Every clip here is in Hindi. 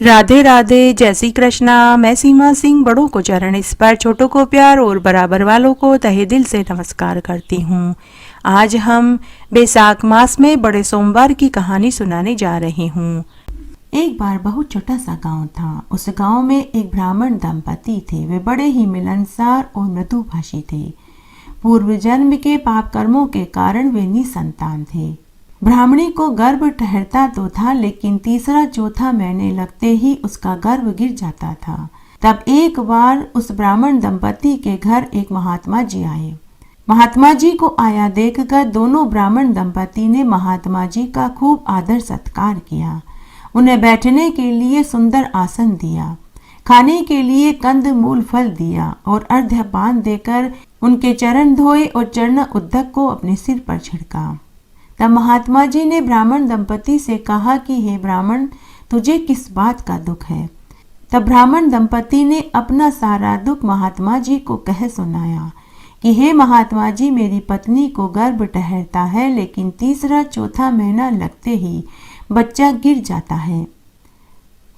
राधे राधे, जय श्री कृष्णा। मैं सीमा सिंह बड़ों को चरण स्पर्श, छोटों को प्यार और बराबर वालों को तहे दिल से नमस्कार करती हूँ। आज हम बैसाख मास में बड़े सोमवार की कहानी सुनाने जा रही हूँ। एक बार बहुत छोटा सा गांव था। उस गांव में एक ब्राह्मण दंपति थे। वे बड़े ही मिलनसार और मृदुभाषी थे। पूर्व जन्म के पाप कर्मों के कारण वे निसंतान थे। ब्राह्मणी को गर्भ ठहरता तो था, लेकिन तीसरा चौथा महीने लगते ही उसका गर्भ गिर जाता था। तब एक बार उस ब्राह्मण दंपति के घर एक महात्मा जी आए। महात्मा जी को आया देखकर दोनों ब्राह्मण दंपति ने महात्मा जी का खूब आदर सत्कार किया। उन्हें बैठने के लिए सुंदर आसन दिया, खाने के लिए कंद मूल फल दिया और अर्घ्यपान देकर उनके चरण धोए और चरण उद्दक को अपने सिर पर छिड़का। तब महात्मा जी ने ब्राह्मण दंपति से कहा कि हे ब्राह्मण, तुझे किस बात का दुख है? तब ब्राह्मण दंपति ने अपना सारा दुख महात्मा जी को कह सुनाया कि हे महात्मा जी, मेरी पत्नी को गर्भ ठहरता है, लेकिन तीसरा चौथा महीना लगते ही बच्चा गिर जाता है।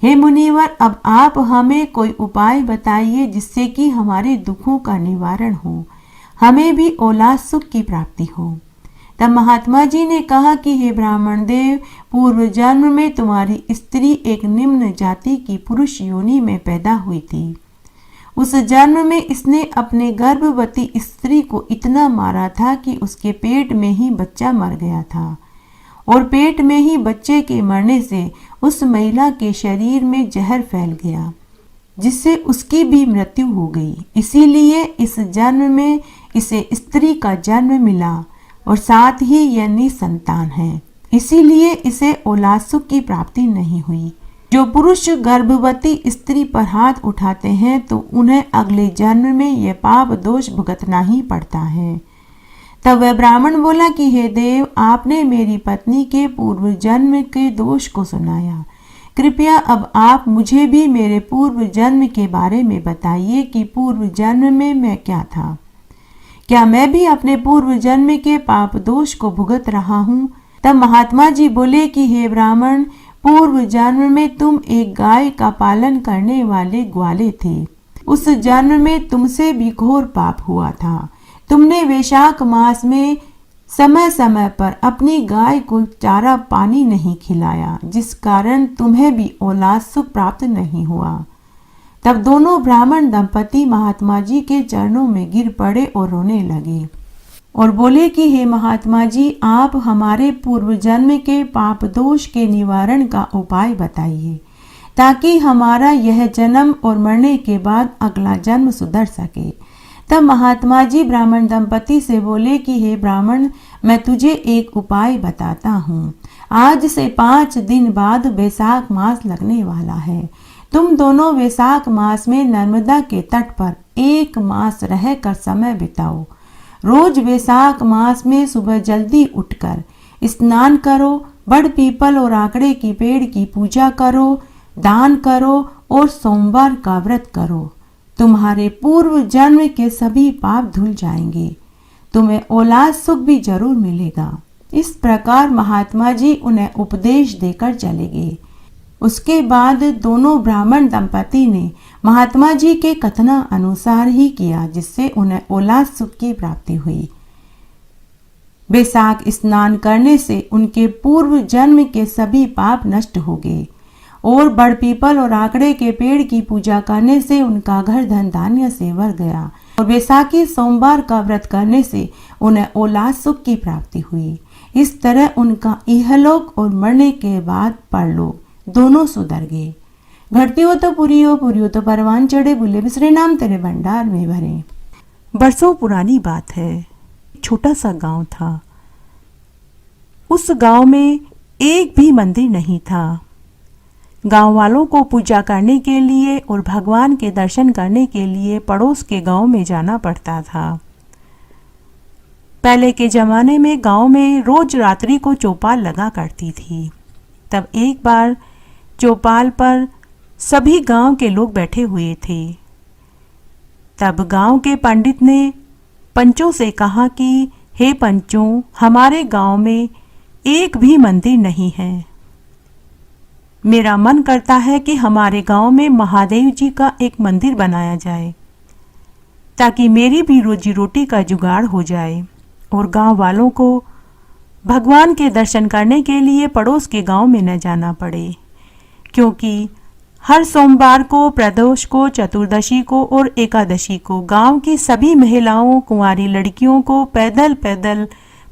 हे मुनिवर, अब आप हमें कोई उपाय बताइए जिससे कि हमारे दुखों का निवारण हो, हमें भी औलाद सुख की प्राप्ति हो। तब महात्मा जी ने कहा कि हे ब्राह्मण देव, पूर्व जन्म में तुम्हारी स्त्री एक निम्न जाति की पुरुष योनि में पैदा हुई थी। उस जन्म में इसने अपने गर्भवती स्त्री को इतना मारा था कि उसके पेट में ही बच्चा मर गया था, और पेट में ही बच्चे के मरने से उस महिला के शरीर में जहर फैल गया, जिससे उसकी भी मृत्यु हो गई। इसीलिए इस जन्म में इसे स्त्री का जन्म मिला और साथ ही यह निसंतान है। इसीलिए इसे औलाद सुख की प्राप्ति नहीं हुई। जो पुरुष गर्भवती स्त्री पर हाथ उठाते हैं तो उन्हें अगले जन्म में यह पाप दोष भुगतना ही पड़ता है। तब वह ब्राह्मण बोला कि हे देव, आपने मेरी पत्नी के पूर्व जन्म के दोष को सुनाया। कृपया अब आप मुझे भी मेरे पूर्व जन्म के बारे में बताइए कि पूर्व जन्म में मैं क्या था। क्या मैं भी अपने पूर्व जन्म के पाप दोष को भुगत रहा हूँ? तब महात्मा जी बोले कि हे ब्राह्मण, पूर्व जन्म में तुम एक गाय का पालन करने वाले ग्वाले थे। उस जन्म में तुमसे भी घोर पाप हुआ था। तुमने वैशाख मास में समय समय पर अपनी गाय को चारा पानी नहीं खिलाया, जिस कारण तुम्हें भी औलाद सुख प्राप्त नहीं हुआ। तब दोनों ब्राह्मण दंपति महात्मा जी के चरणों में गिर पड़े और रोने लगे और बोले कि हे महात्मा जी, आप हमारे पूर्व जन्म के पाप दोष के निवारण का उपाय बताइए, ताकि हमारा यह जन्म और मरने के बाद अगला जन्म सुधर सके। तब महात्मा जी ब्राह्मण दंपति से बोले कि हे ब्राह्मण, मैं तुझे एक उपाय बताता हूँ। आज से 5 दिन बाद बैसाख मास लगने वाला है। तुम दोनों वैशाख मास में नर्मदा के तट पर 1 मास रहकर समय बिताओ। रोज वैशाख मास में सुबह जल्दी उठकर स्नान करो, बड़ पीपल और आकड़े की पेड़ की पूजा करो, दान करो और सोमवार का व्रत करो। तुम्हारे पूर्व जन्म के सभी पाप धुल जाएंगे। तुम्हें औलाद सुख भी जरूर मिलेगा। इस प्रकार महात्मा जी उन्हें उपदेश देकर चले गए। उसके बाद दोनों ब्राह्मण दंपति ने महात्मा जी के कथना अनुसार ही किया, जिससे उन्हें औलाद सुख की प्राप्ति हुई। बैसाख स्नान करने से उनके पूर्व जन्म के सभी पाप नष्ट हो गए और बड़ पीपल और आकड़े के पेड़ की पूजा करने से उनका घर धन धान्य से भर गया और बैसाखी सोमवार का व्रत करने से उन्हें औलाद सुख की प्राप्ति हुई। इस तरह उनका इहलोक और मरने के बाद परलोक दोनों सुधर गए। घटती हो तो पूरी हो, पूरी हो तो परवान चढ़े, भूले बिसरे नाम तेरे भंडार में भरे। बरसों पुरानी बात है। छोटा सा गांव था। उस गांव में एक भी मंदिर नहीं था। गांव वालों को पूजा करने के लिए और भगवान के दर्शन करने के लिए पड़ोस के गांव में जाना पड़ता था। पहले के जमाने में गांव में रोज रात्रि को चौपाल लगा करती थी। तब एक बार चौपाल पर सभी गांव के लोग बैठे हुए थे। तब गांव के पंडित ने पंचों से कहा कि हे पंचों, हमारे गांव में एक भी मंदिर नहीं है। मेरा मन करता है कि हमारे गांव में महादेव जी का एक मंदिर बनाया जाए, ताकि मेरी भी रोजी रोटी का जुगाड़ हो जाए और गांव वालों को भगवान के दर्शन करने के लिए पड़ोस के गांव में न जाना पड़े, क्योंकि हर सोमवार को, प्रदोष को, चतुर्दशी को और एकादशी को गांव की सभी महिलाओं, कुंवारी लड़कियों को पैदल पैदल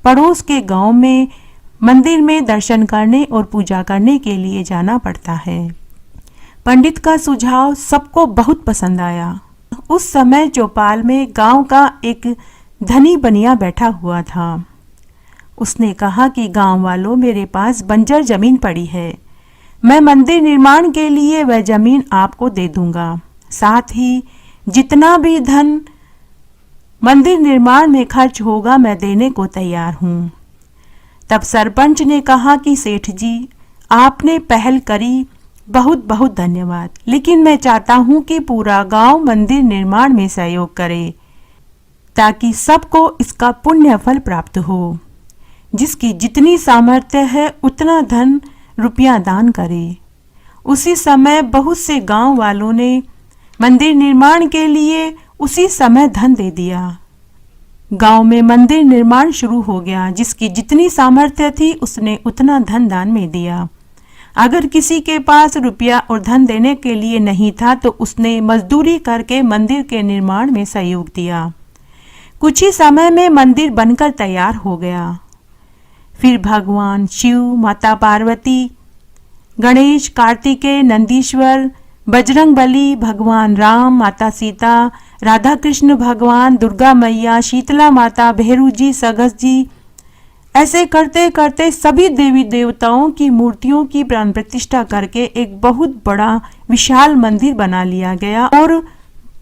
पड़ोस के गांव में मंदिर में दर्शन करने और पूजा करने के लिए जाना पड़ता है। पंडित का सुझाव सबको बहुत पसंद आया। उस समय चौपाल में गांव का एक धनी बनिया बैठा हुआ था। उसने कहा कि गांव वालों, मेरे पास बंजर जमीन पड़ी है, मैं मंदिर निर्माण के लिए वह जमीन आपको दे दूंगा, साथ ही जितना भी धन मंदिर निर्माण में खर्च होगा मैं देने को तैयार हूँ। तब सरपंच ने कहा कि सेठ जी, आपने पहल करी, बहुत बहुत धन्यवाद, लेकिन मैं चाहता हूँ कि पूरा गांव मंदिर निर्माण में सहयोग करे, ताकि सबको इसका पुण्य फल प्राप्त हो। जिसकी जितनी सामर्थ्य है उतना धन रुपया दान करे। उसी समय बहुत से गांव वालों ने मंदिर निर्माण के लिए उसी समय धन दे दिया। गांव में मंदिर निर्माण शुरू हो गया। जिसकी जितनी सामर्थ्य थी उसने उतना धन दान में दिया। अगर किसी के पास रुपया और धन देने के लिए नहीं था तो उसने मजदूरी करके मंदिर के निर्माण में सहयोग दिया। कुछ ही समय में मंदिर बनकर तैयार हो गया। फिर भगवान शिव, माता पार्वती, गणेश, कार्तिकेय, नंदीश्वर, बजरंगबली, भगवान राम, माता सीता, राधा कृष्ण भगवान, दुर्गा मैया, शीतला माता, भैरू जी, सगस जी, ऐसे करते करते सभी देवी देवताओं की मूर्तियों की प्राण प्रतिष्ठा करके एक बहुत बड़ा विशाल मंदिर बना लिया गया। और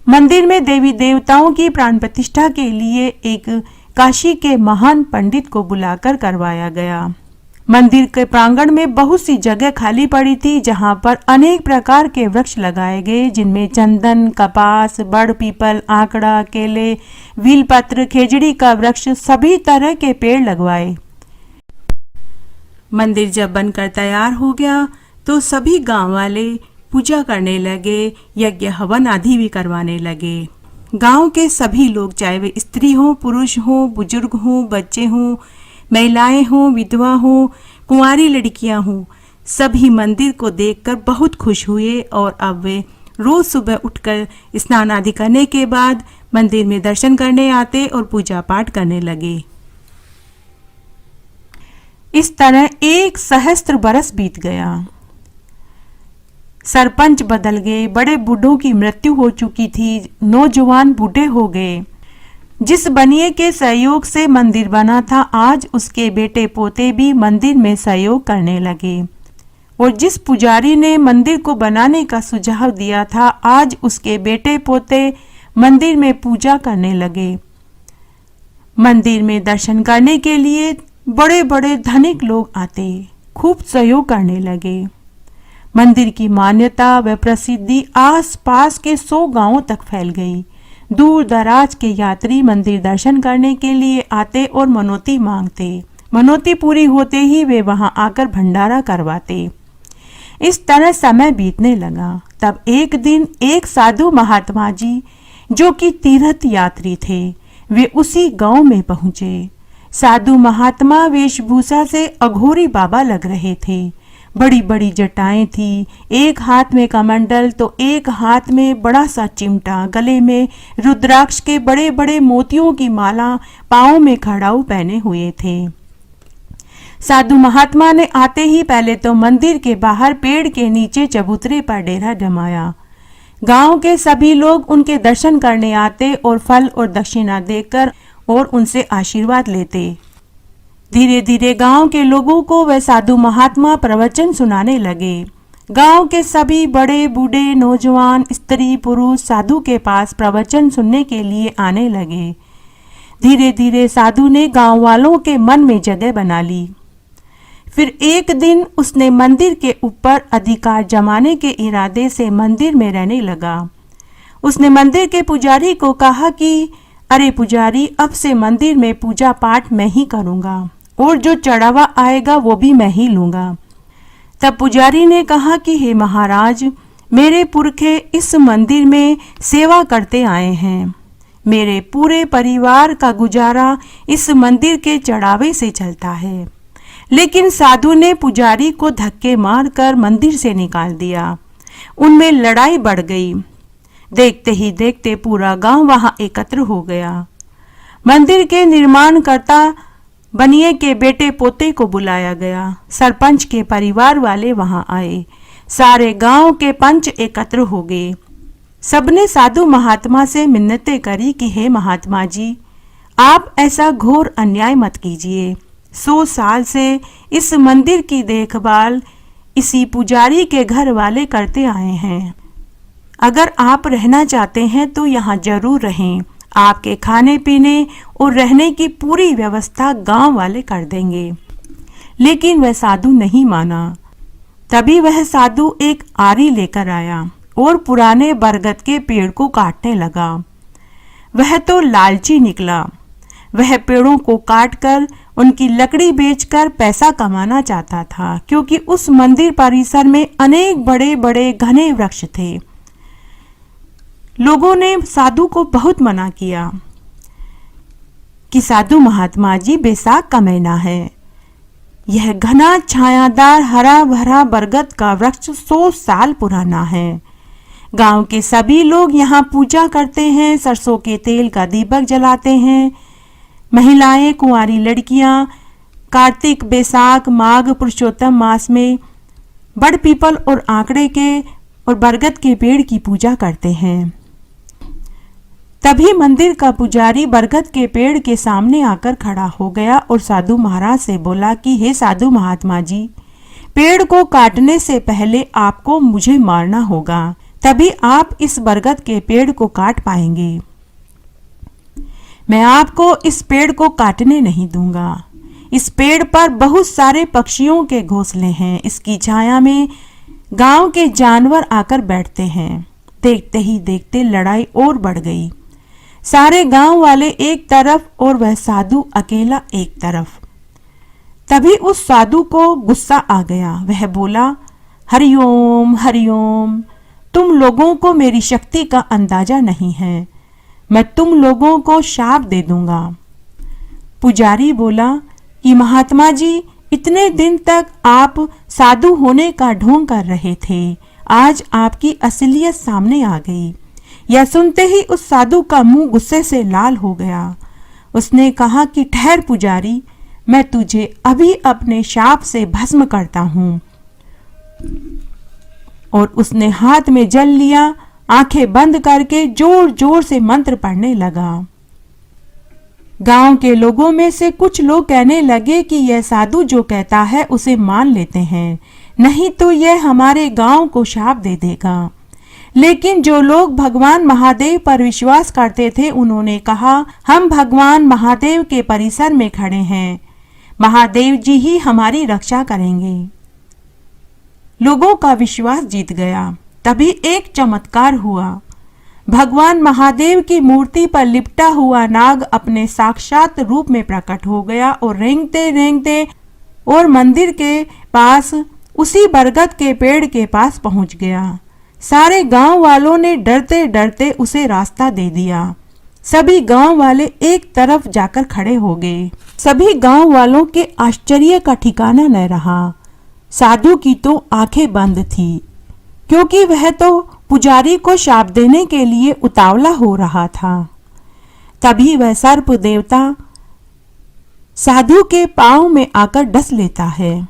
मंदिर में देवी देवताओं की प्राण प्रतिष्ठा के लिए एक काशी के महान पंडित को बुलाकर करवाया गया। मंदिर के प्रांगण में बहुत सी जगह खाली पड़ी थी, जहां पर अनेक प्रकार के वृक्ष लगाए गए, जिनमें चंदन, कपास, बड़ पीपल, आंकड़ा, केले, वीलपत्र, खेजड़ी का वृक्ष, सभी तरह के पेड़ लगवाए। मंदिर जब बनकर तैयार हो गया तो सभी गांव वाले पूजा करने लगे, यज्ञ हवन आदि भी करवाने लगे। गांव के सभी लोग, चाहे वे स्त्री हो, पुरुष हो, बुजुर्ग हो, बच्चे हो, महिलाएं हो, विधवा हो, कुंवारी लड़कियां हो, सभी मंदिर को देखकर बहुत खुश हुए और अब वे रोज सुबह उठकर स्नान आदि करने के बाद मंदिर में दर्शन करने आते और पूजा पाठ करने लगे। इस तरह 1 सहस्त्र बरस बीत गया। सरपंच बदल गए, बड़े बूढ़ों की मृत्यु हो चुकी थी, नौजवान बूढ़े हो गए। जिस बनिए के सहयोग से मंदिर बना था, आज उसके बेटे पोते भी मंदिर में सहयोग करने लगे। और जिस पुजारी ने मंदिर को बनाने का सुझाव दिया था, आज उसके बेटे पोते मंदिर में पूजा करने लगे। मंदिर में दर्शन करने के लिए बड़े बड़े धनिक लोग आते, खूब सहयोग करने लगे। मंदिर की मान्यता व प्रसिद्धि आस-पास के 100 गांवों तक फैल गई। दूर दराज के यात्री मंदिर दर्शन करने के लिए आते और मनौती मांगते। मनौती पूरी होते ही वे वहां आकर भंडारा करवाते। इस तरह समय बीतने लगा। तब एक दिन एक साधु महात्मा जी, जो कि तीर्थ यात्री थे, वे उसी गांव में पहुंचे। साधु महात्मा वेशभूषा से अघोरी बाबा लग रहे थे। बड़ी बड़ी जटाएं थी, एक हाथ में कमंडल तो एक हाथ में बड़ा सा चिमटा, गले में रुद्राक्ष के बड़े बड़े मोतियों की माला, पाँव में खड़ाऊ पहने हुए थे। साधु महात्मा ने आते ही पहले तो मंदिर के बाहर पेड़ के नीचे चबूतरे पर डेरा जमाया। गांव के सभी लोग उनके दर्शन करने आते और फल और दक्षिणा देकर और उनसे आशीर्वाद लेते। धीरे धीरे गांव के लोगों को वह साधु महात्मा प्रवचन सुनाने लगे। गांव के सभी बड़े बूढ़े, नौजवान, स्त्री, पुरुष साधु के पास प्रवचन सुनने के लिए आने लगे। धीरे धीरे साधु ने गांव वालों के मन में जगह बना ली। फिर एक दिन उसने मंदिर के ऊपर अधिकार जमाने के इरादे से मंदिर में रहने लगा। उसने मंदिर के पुजारी को कहा कि अरे पुजारी, अब से मंदिर में पूजा पाठ मैं ही करूंगा और जो चढ़ावा आएगा वो भी मैं ही लूंगा। तब पुजारी ने कहा कि हे महाराज, मेरे पुरखे इस मंदिर में सेवा करते आए हैं। मेरे पूरे परिवार का गुजारा इस मंदिर के चढ़ावे से चलता है। लेकिन साधु ने पुजारी को धक्के मारकर मंदिर से निकाल दिया। उनमें लड़ाई बढ़ गई। देखते ही देखते पूरा गांव वहां एकत्र हो गया। मंदिर के निर्माणकर्ता बनिए के बेटे पोते को बुलाया गया। सरपंच के परिवार वाले वहां आए। सारे गांव के पंच एकत्र हो गए। सबने साधु महात्मा से मिन्नतें करी कि हे महात्मा जी, आप ऐसा घोर अन्याय मत कीजिए। 100 साल से इस मंदिर की देखभाल इसी पुजारी के घर वाले करते आए हैं। अगर आप रहना चाहते हैं तो यहाँ जरूर रहें। आपके खाने पीने और रहने की पूरी व्यवस्था गांव वाले कर देंगे। लेकिन वह साधु नहीं माना। तभी वह साधु एक आरी लेकर आया और पुराने बरगद के पेड़ को काटने लगा। वह तो लालची निकला। वह पेड़ों को काटकर उनकी लकड़ी बेचकर पैसा कमाना चाहता था, क्योंकि उस मंदिर परिसर में अनेक बड़े बड़े घने वृक्ष थे। लोगों ने साधु को बहुत मना किया कि साधु महात्मा जी, बैसाख का महीना है। यह घना छायादार हरा भरा बरगद का वृक्ष 100 साल पुराना है। गांव के सभी लोग यहाँ पूजा करते हैं, सरसों के तेल का दीपक जलाते हैं। महिलाएं, कुंवारी लड़कियां कार्तिक, बैसाख, माघ, पुरुषोत्तम मास में बड़ पीपल और आंकड़े के और बरगद के पेड़ की पूजा करते हैं। तभी मंदिर का पुजारी बरगद के पेड़ के सामने आकर खड़ा हो गया और साधु महाराज से बोला कि हे साधु महात्मा जी, पेड़ को काटने से पहले आपको मुझे मारना होगा, तभी आप इस बरगद के पेड़ को काट पाएंगे। मैं आपको इस पेड़ को काटने नहीं दूंगा। इस पेड़ पर बहुत सारे पक्षियों के घोंसले हैं। इसकी छाया में गांव के जानवर आकर बैठते हैं। देखते ही देखते लड़ाई और बढ़ गई। सारे गांव वाले एक तरफ और वह साधु अकेला एक तरफ। तभी उस साधु को गुस्सा आ गया। वह बोला, हरिओम हरिओम, तुम लोगों को मेरी शक्ति का अंदाजा नहीं है। मैं तुम लोगों को शाप दे दूंगा। पुजारी बोला कि महात्मा जी, इतने दिन तक आप साधु होने का ढोंग कर रहे थे, आज आपकी असलियत सामने आ गई। यह सुनते ही उस साधु का मुंह गुस्से से लाल हो गया। उसने कहा कि ठहर पुजारी, मैं तुझे अभी अपने शाप से भस्म करता हूँ। और उसने हाथ में जल लिया, आंखें बंद करके जोर जोर से मंत्र पढ़ने लगा। गांव के लोगों में से कुछ लोग कहने लगे कि यह साधु जो कहता है उसे मान लेते हैं, नहीं तो यह हमारे गांव को शाप दे देगा। लेकिन जो लोग भगवान महादेव पर विश्वास करते थे, उन्होंने कहा, हम भगवान महादेव के परिसर में खड़े हैं, महादेव जी ही हमारी रक्षा करेंगे। लोगों का विश्वास जीत गया। तभी एक चमत्कार हुआ। भगवान महादेव की मूर्ति पर लिपटा हुआ नाग अपने साक्षात रूप में प्रकट हो गया और रेंगते रेंगते और मंदिर के पास उसी बरगद के पेड़ के पास पहुंच गया। सारे गांव वालों ने डरते डरते उसे रास्ता दे दिया। सभी गांव वाले एक तरफ जाकर खड़े हो गए। सभी गांव वालों के आश्चर्य का ठिकाना न रहा। साधु की तो आंखें बंद थी, क्योंकि वह तो पुजारी को शाप देने के लिए उतावला हो रहा था। तभी वह सर्प देवता साधु के पांव में आकर डस लेता है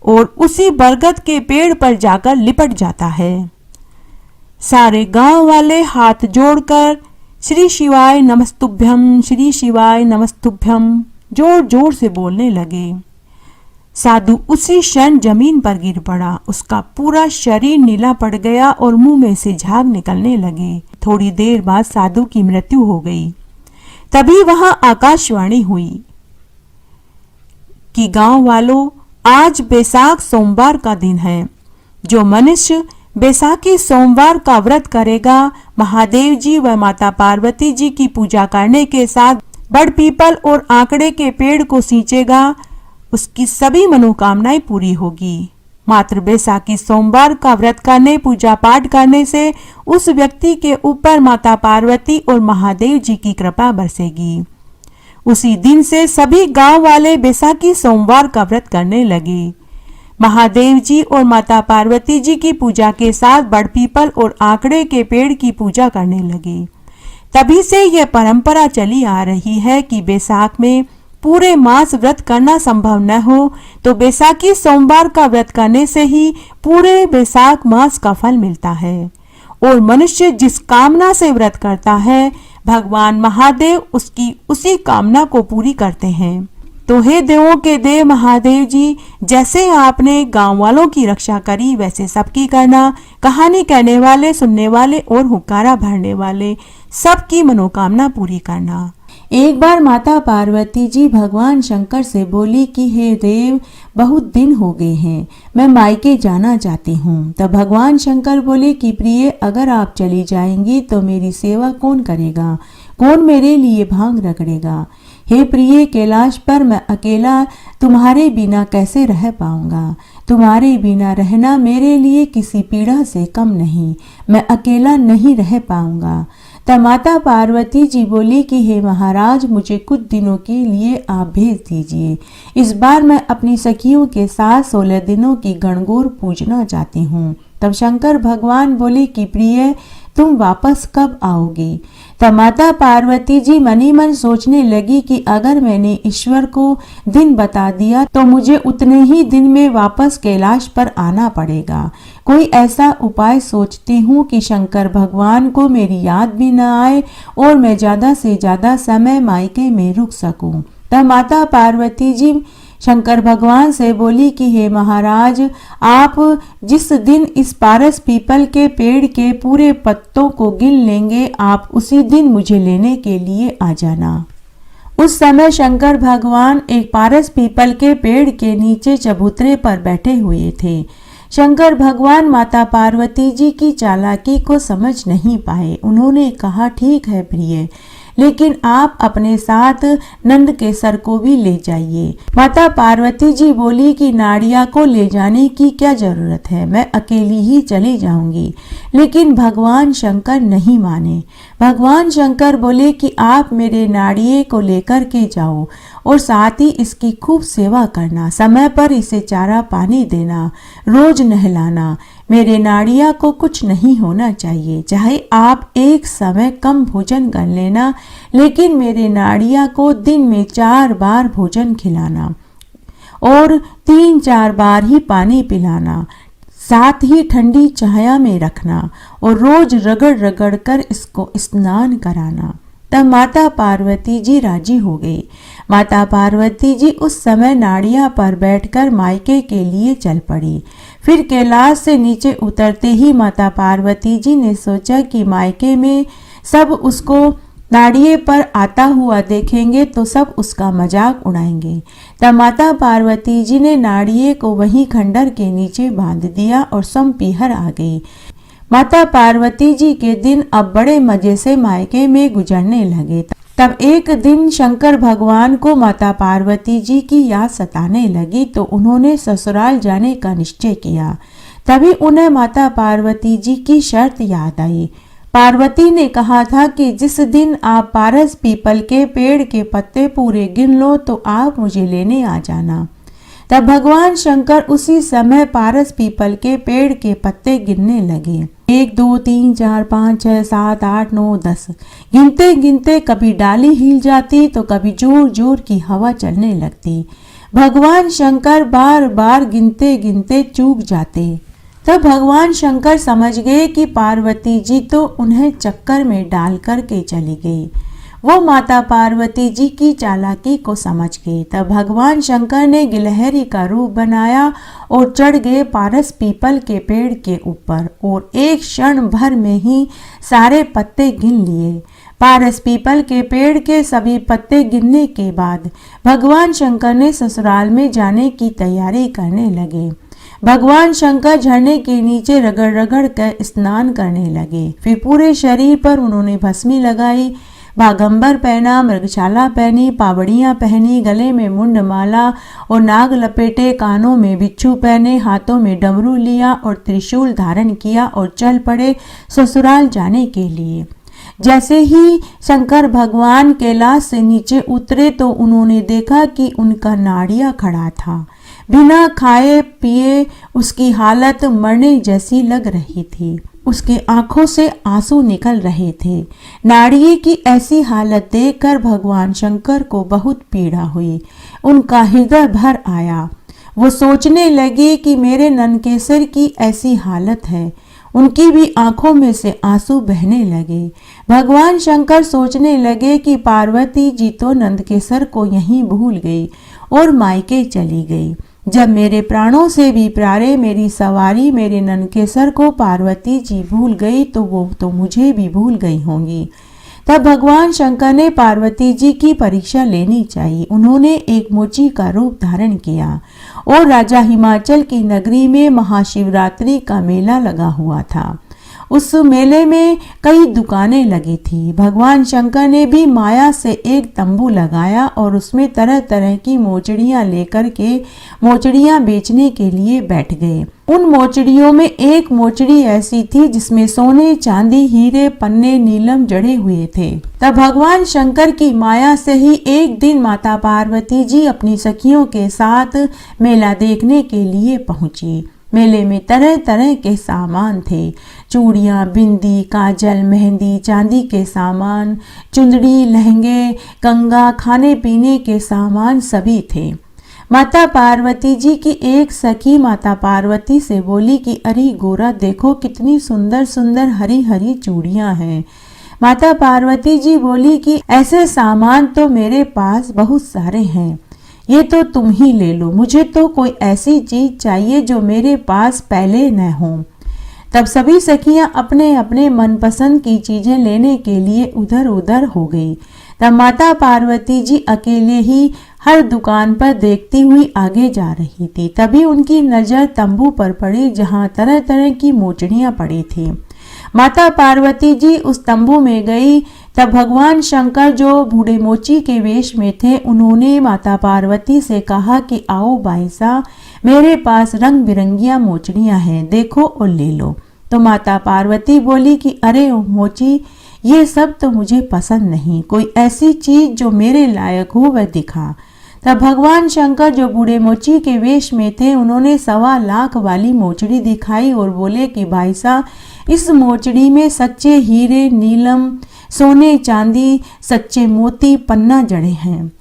और उसी बरगद के पेड़ पर जाकर लिपट जाता है। सारे गांव वाले हाथ जोड़कर श्री शिवाय नमस्तुभ्यम, श्री शिवाय नमस्तुभ्यम जोर जोर से बोलने लगे। साधु उसी क्षण जमीन पर गिर पड़ा। उसका पूरा शरीर नीला पड़ गया और मुंह में से झाग निकलने लगे। थोड़ी देर बाद साधु की मृत्यु हो गई। तभी वहां आकाशवाणी हुई कि गांव वालों, आज बैसाख सोमवार का दिन है। जो मनुष्य बैसाखी सोमवार का व्रत करेगा, महादेव जी व माता पार्वती जी की पूजा करने के साथ बड़ पीपल और आंकड़े के पेड़ को सींचेगा, उसकी सभी मनोकामनाएं पूरी होगी। मात्र बैसाखी सोमवार का व्रत करने, पूजा पाठ करने से उस व्यक्ति के ऊपर माता पार्वती और महादेव जी की कृपा बरसेगी। उसी दिन से सभी गांव वाले बैसाखी सोमवार का व्रत करने लगे। महादेव जी और माता पार्वती जी की पूजा के साथ बड़ पीपल और आंकड़े के पेड़ की पूजा करने लगे। तभी से यह परंपरा चली आ रही है कि बैसाख में पूरे मास व्रत करना संभव न हो तो बैसाखी सोमवार का व्रत करने से ही पूरे बैसाख मास का फल मिलता है। और मनुष्य जिस कामना से व्रत करता है, भगवान महादेव उसकी उसी कामना को पूरी करते हैं। तो हे देवों के देव महादेव जी, जैसे आपने गांव वालों की रक्षा करी वैसे सबकी करना। कहानी कहने वाले, सुनने वाले और हुक्कारा भरने वाले सबकी मनोकामना पूरी करना। एक बार माता पार्वती जी भगवान शंकर से बोली कि हे देव, बहुत दिन हो गए हैं, मैं मायके जाना चाहती हूँ। तब भगवान शंकर बोले कि प्रिय, अगर आप चली जाएंगी तो मेरी सेवा कौन करेगा, कौन मेरे लिए भांग रगड़ेगा। हे प्रिय, कैलाश पर मैं अकेला तुम्हारे बिना कैसे रह पाऊंगा। तुम्हारे बिना रहना मेरे लिए किसी पीड़ा से कम नहीं, मैं अकेला नहीं रह पाऊंगा। तब माता पार्वती जी बोली कि हे महाराज, मुझे कुछ दिनों के लिए आप भेज दीजिए। इस बार मैं अपनी सखियों के साथ 16 दिनों की गणगौर पूजना चाहती हूँ। तब शंकर भगवान बोले कि प्रिय, तुम वापस कब आओगी। तब माता पार्वती जी मनी मन सोचने लगी कि अगर मैंने ईश्वर को दिन बता दिया तो मुझे उतने ही दिन में वापस कैलाश पर आना पड़ेगा। कोई ऐसा उपाय सोचती हूँ कि शंकर भगवान को मेरी याद भी न आए और मैं ज्यादा से ज्यादा समय मायके में रुक सकूं। तब माता पार्वती जी शंकर भगवान से बोली कि हे महाराज, आप जिस दिन इस पारस पीपल के पेड़ के पूरे पत्तों को गिन लेंगे, आप उसी दिन मुझे लेने के लिए आ जाना। उस समय शंकर भगवान एक पारस पीपल के पेड़ के नीचे चबूतरे पर बैठे हुए थे। शंकर भगवान माता पार्वती जी की चालाकी को समझ नहीं पाए। उन्होंने कहा, ठीक है प्रिय, लेकिन आप अपने साथ नंद केसर को भी ले जाइए। माता पार्वती जी बोली कि नाड़िया को ले जाने की क्या जरूरत है, मैं अकेली ही चली जाऊंगी। लेकिन भगवान शंकर नहीं माने। भगवान शंकर बोले कि आप मेरे नाड़िए को लेकर के जाओ और साथ ही इसकी खूब सेवा करना, समय पर इसे चारा पानी देना, रोज नहलाना। मेरे नाड़िया को कुछ नहीं होना चाहिए, चाहे आप एक समय कम भोजन कर लेना, लेकिन मेरे नाड़िया को दिन में 4 बार भोजन खिलाना और 3-4 बार ही पानी पिलाना, साथ ही ठंडी छाया में रखना और रोज रगड़ रगड़ कर इसको स्नान कराना। तब माता पार्वती जी राजी हो गई। माता पार्वती जी उस समय नाड़िया पर बैठकर मायके के लिए चल पड़ी। फिर कैलाश से नीचे उतरते ही माता पार्वती जी ने सोचा कि मायके में सब उसको नाड़िए पर आता हुआ देखेंगे तो सब उसका मजाक उड़ाएंगे। तब माता पार्वती जी ने नाड़िए को वहीं खंडर के नीचे बांध दिया और समपीहर आ गई। माता पार्वती जी के दिन अब बड़े मजे से मायके में गुजरने लगे। तब एक दिन शंकर भगवान को माता पार्वती जी की याद सताने लगी तो उन्होंने ससुराल जाने का निश्चय किया। तभी उन्हें माता पार्वती जी की शर्त याद आई। पार्वती ने कहा था कि जिस दिन आप पारस पीपल के पेड़ के पत्ते पूरे गिन लो तो आप मुझे लेने आ जाना। तब भगवान शंकर उसी समय पारस पीपल के पेड़ के पत्ते गिनने लगे। 1 2 3 4 5 6 7 8 9 10 गिनते गिनते कभी डाली हिल जाती तो कभी जोर जोर की हवा चलने लगती। भगवान शंकर बार बार गिनते गिनते चूक जाते। तब भगवान शंकर समझ गए कि पार्वती जी तो उन्हें चक्कर में डाल करके चली गई। वो माता पार्वती जी की चालाकी को समझ गए। तब भगवान शंकर ने गिलहरी का रूप बनाया और चढ़ गए पारस पीपल के पेड़ के ऊपर और एक क्षण भर में ही सारे पत्ते गिन लिए। पारस पीपल के पेड़ के सभी पत्ते गिनने के बाद भगवान शंकर ने ससुराल में जाने की तैयारी करने लगे। भगवान शंकर झरने के नीचे रगड़ रगड़ कर स्नान करने लगे। फिर पूरे शरीर पर उन्होंने भस्मी लगाई। बागंबर पहना, मृगशाला पहनी, पावड़ियाँ पहनी, गले में मुंडमाला और नाग लपेटे, कानों में बिच्छू पहने, हाथों में डमरू लिया और त्रिशूल धारण किया और चल पड़े ससुराल जाने के लिए। जैसे ही शंकर भगवान कैलाश से नीचे उतरे तो उन्होंने देखा कि उनका नाड़िया खड़ा था। बिना खाए पिए उसकी हालत मरने जैसी लग रही थी। उसके आंखों से आंसू निकल रहे थे। नाड़िए की ऐसी हालत देखकर भगवान शंकर को बहुत पीड़ा हुई। उनका हृदय भर आया। वो सोचने लगे कि मेरे नंदकेसर की ऐसी हालत है। उनकी भी आंखों में से आंसू बहने लगे। भगवान शंकर सोचने लगे कि पार्वती जी तो नंदकेसर को यहीं भूल गई और मायके चली गई। जब मेरे प्राणों से भी प्यारे मेरी सवारी मेरे नंदकेसर को पार्वती जी भूल गई तो वो तो मुझे भी भूल गई होंगी। तब भगवान शंकर ने पार्वती जी की परीक्षा लेनी चाहिए। उन्होंने एक मोची का रूप धारण किया और राजा हिमाचल की नगरी में महाशिवरात्रि का मेला लगा हुआ था। उस मेले में कई दुकानें लगी थी। भगवान शंकर ने भी माया से एक तंबू लगाया और उसमें तरह तरह की मोचड़ियां लेकर के मोचड़ियां बेचने के लिए बैठ गए। उन मोचड़ियों में एक मोचड़ी ऐसी थी जिसमें सोने, चांदी, हीरे, पन्ने, नीलम जड़े हुए थे। तब भगवान शंकर की माया से ही एक दिन माता पार्वती जी अपनी सखियों के साथ मेला देखने के लिए पहुंची। मेले में तरह तरह के सामान थे। चूड़ियाँ, बिंदी, काजल, मेहंदी, चांदी के सामान, चुंदड़ी, लहंगे, कंगा, खाने पीने के सामान सभी थे। माता पार्वती जी की एक सखी माता पार्वती से बोली कि अरे गोरा देखो कितनी सुंदर सुंदर हरी हरी चूड़ियाँ हैं। माता पार्वती जी बोली कि ऐसे सामान तो मेरे पास बहुत सारे हैं, ये तो तुम ही ले लो। मुझे तो कोई ऐसी चीज चाहिए जो मेरे पास पहले न हो। तब सभी सखियां अपने अपने मनपसंद की चीजें लेने के लिए उधर उधर हो गई। तब माता पार्वती जी अकेले ही हर दुकान पर देखती हुई आगे जा रही थी। तभी उनकी नजर तंबू पर पड़ी जहां तरह तरह की मोचड़ियां पड़ी थी। माता पार्वती जी उस तंबू में गई। तब भगवान शंकर जो बूढ़े मोची के वेश में थे उन्होंने माता पार्वती से कहा कि आओ बाईसा, मेरे पास रंग बिरंगियां मोचड़ियां हैं, देखो और ले लो। तो माता पार्वती बोली कि अरे ओ मोची, ये सब तो मुझे पसंद नहीं, कोई ऐसी चीज जो मेरे लायक हो वह दिखा। तब भगवान शंकर जो बूढ़े मोची के वेश में थे उन्होंने 1.25 लाख वाली मोचड़ी दिखाई और बोले कि भाई साहब, इस मोचड़ी में सच्चे हीरे, नीलम, सोने, चांदी, सच्चे मोती, पन्ना जड़े हैं।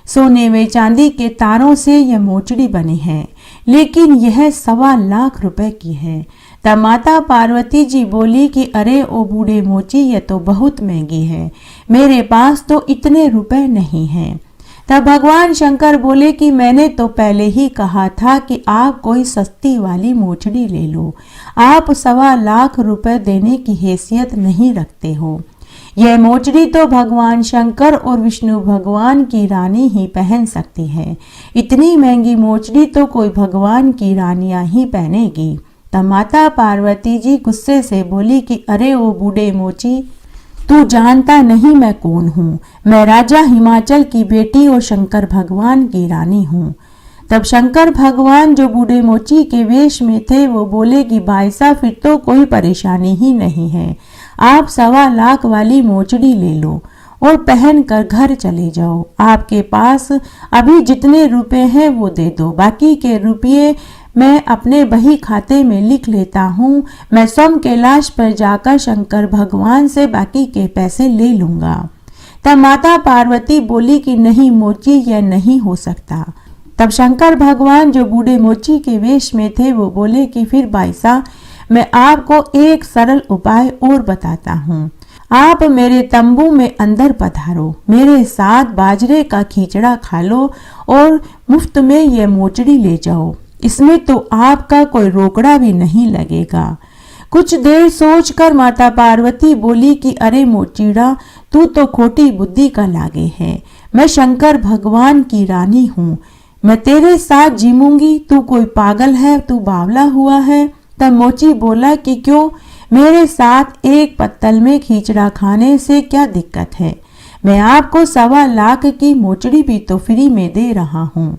सोने व चांदी के तारों से यह मोचड़ी बनी है, लेकिन यह 1.25 लाख रुपए की है। तब माता पार्वती जी बोली कि अरे ओ बूढ़े मोची, यह तो बहुत महंगी है, मेरे पास तो इतने रुपए नहीं हैं। तब भगवान शंकर बोले कि मैंने तो पहले ही कहा था कि आप कोई सस्ती वाली मोचड़ी ले लो, आप 1.25 लाख रुपए देने की हैसियत नहीं रखते हो। यह मोचड़ी तो भगवान शंकर और विष्णु भगवान की रानी ही पहन सकती है, इतनी महंगी मोचड़ी तो कोई भगवान की रानियां ही पहनेगी। तब माता पार्वती जी गुस्से से बोली कि अरे ओ बूढ़े मोची, तू जानता नहीं मैं कौन हूँ, मैं राजा हिमाचल की बेटी और शंकर भगवान की रानी हूँ। तब शंकर भगवान जो बूढ़े मोची के वेश में थे वो बोले कि भाई साहब, फिर तो कोई परेशानी ही नहीं है, आप 1.25 लाख वाली मोचड़ी ले लो और पहन कर घर चले जाओ। आपके पास अभी जितने रुपए हैं वो दे दो, बाकी के रुपये मैं अपने बही खाते में लिख लेता हूँ। मैं स्वयं कैलाश पर जाकर शंकर भगवान से बाकी के पैसे ले लूँगा। तब माता पार्वती बोली कि नहीं मोची, यह नहीं हो सकता। तब शंकर भगवान जो बूढ़े मोची के वेश में थे वो बोले कि फिर भाई साहब, मैं आपको एक सरल उपाय और बताता हूँ। आप मेरे तंबू में अंदर पधारो, मेरे साथ बाजरे का खिचड़ा खा लो और मुफ्त में यह मोचड़ी ले जाओ, इसमें तो आपका कोई रोकड़ा भी नहीं लगेगा। कुछ देर सोचकर माता पार्वती बोली कि अरे मोचीड़ा, तू तो खोटी बुद्धि का लागे है, मैं शंकर भगवान की रानी हूँ, मैं तेरे साथ जीमूंगी, तू कोई पागल है, तू बावला हुआ है। तब मोची बोला कि क्यों, मेरे साथ एक पत्तल में खिचड़ा खाने से क्या दिक्कत है, मैं आपको 1.25 लाख की मोचड़ी भी तो फ्री में दे रहा हूँ।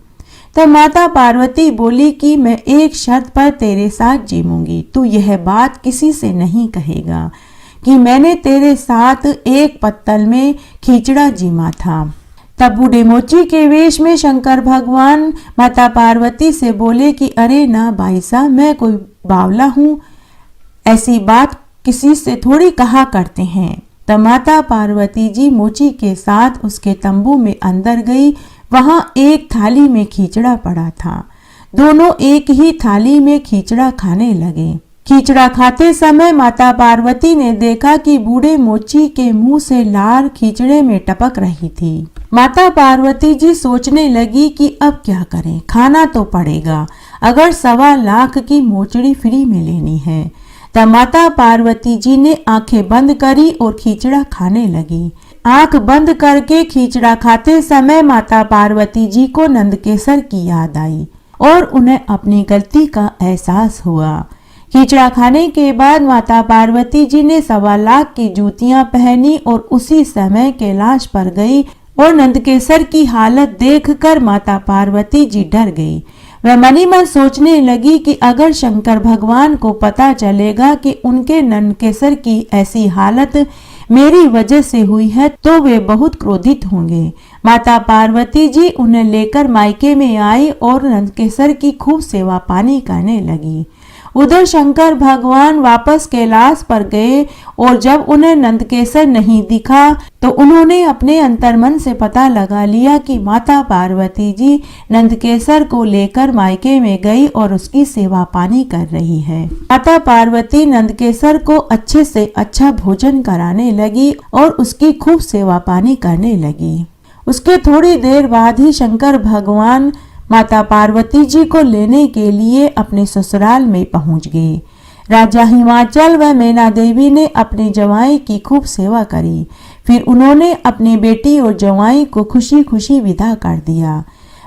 तब माता पार्वती बोली कि मैं एक शर्त पर तेरे साथ जीऊंगी, तू यह बात किसी से नहीं कहेगा कि मैंने तेरे साथ एक पत्तल में खींचड़ा जीमा था। तब बूढ़े मोची के वेश में शंकर भगवान माता पार्वती से बोले कि अरे ना भाई साहब, मैं कोई बावला हूँ, ऐसी बात किसी से थोड़ी कहा करते हैं। तब माता पार्वती जी मोची के साथ उसके तंबू में अंदर गई। वहां एक थाली में खींचड़ा पड़ा था। दोनों एक ही थाली में खींचड़ा खाने लगे। खींचड़ा खाते समय माता पार्वती ने देखा कि बूढ़े मोची के मुंह से लार खींचड़े में टपक रही थी। माता पार्वती जी सोचने लगी कि अब क्या करें, खाना तो पड़ेगा अगर 1.25 लाख की मोचड़ी फ्री में लेनी है। तब माता पार्वती जी ने आंखें बंद करी और खींचड़ा खाने लगी। आंख बंद करके खींचड़ा खाते समय माता पार्वती जी को नंदकेसर की याद आई और उन्हें अपनी गलती का एहसास हुआ। खींचड़ा खाने के बाद माता पार्वती जी ने 1.25 लाख की जूतियां पहनी और उसी समय कैलाश पर गई और नंदकेसर की हालत देखकर माता पार्वती जी डर गई। वह मनी मन सोचने लगी कि अगर शंकर भगवान को पता चलेगा कि उनके नंदकेसर की ऐसी हालत मेरी वजह से हुई है तो वे बहुत क्रोधित होंगे। माता पार्वती जी उन्हें लेकर मायके में आई और नंदकेसर की खूब सेवा पानी करने लगी। उधर शंकर भगवान वापस कैलाश पर गए और जब उन्हें नंदकेसर नहीं दिखा तो उन्होंने अपने अंतर्मन से पता लगा लिया कि माता पार्वती जी नंदकेसर को लेकर मायके में गई और उसकी सेवा पानी कर रही है। माता पार्वती नंदकेसर को अच्छे से अच्छा भोजन कराने लगी और उसकी खूब सेवा पानी करने लगी। उसके थोड़ी देर बाद ही शंकर भगवान माता पार्वती जी को लेने के लिए अपने ससुराल में पहुंच गए। राजा हिमाचल व मैना देवी ने अपने जवाई की खूब सेवा करी। फिर उन्होंने अपनी बेटी और जवाई को खुशी खुशी विदा कर दिया।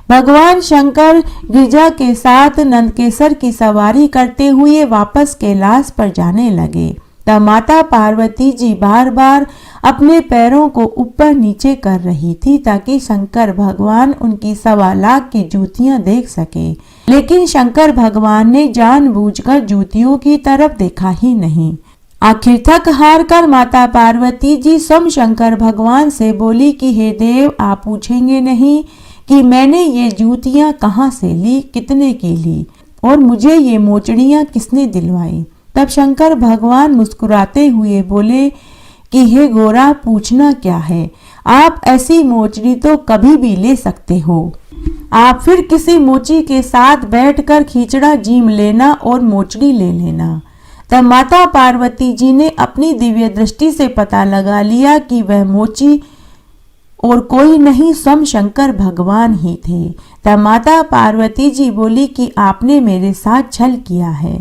भगवान शंकर गिरजा के साथ नंदकेसर की सवारी करते हुए वापस कैलाश पर जाने लगे। तब माता पार्वती जी बार बार अपने पैरों को ऊपर नीचे कर रही थी ताकि शंकर भगवान उनकी 1.25 लाख की जूतियां देख सके, लेकिन शंकर भगवान ने जानबूझकर जूतियों की तरफ देखा ही नहीं। आखिर थक हार कर माता पार्वती जी स्वयं शंकर भगवान से बोली कि हे देव, आप पूछेंगे नहीं कि मैंने ये जूतियां कहाँ से ली, कितने की ली और मुझे ये मोचड़ियां किसने दिलवाई। तब शंकर भगवान मुस्कुराते हुए बोले कि हे गोरा, पूछना क्या है, आप ऐसी मोचड़ी तो कभी भी ले सकते हो। आप फिर किसी मोची के साथ बैठकर खींचड़ा जीम लेना और मोचड़ी ले लेना। तब माता पार्वती जी ने अपनी दिव्य दृष्टि से पता लगा लिया कि वह मोची और कोई नहीं स्वयं शंकर भगवान ही थे। तब माता पार्वती जी बोली कि आपने मेरे साथ छल किया है,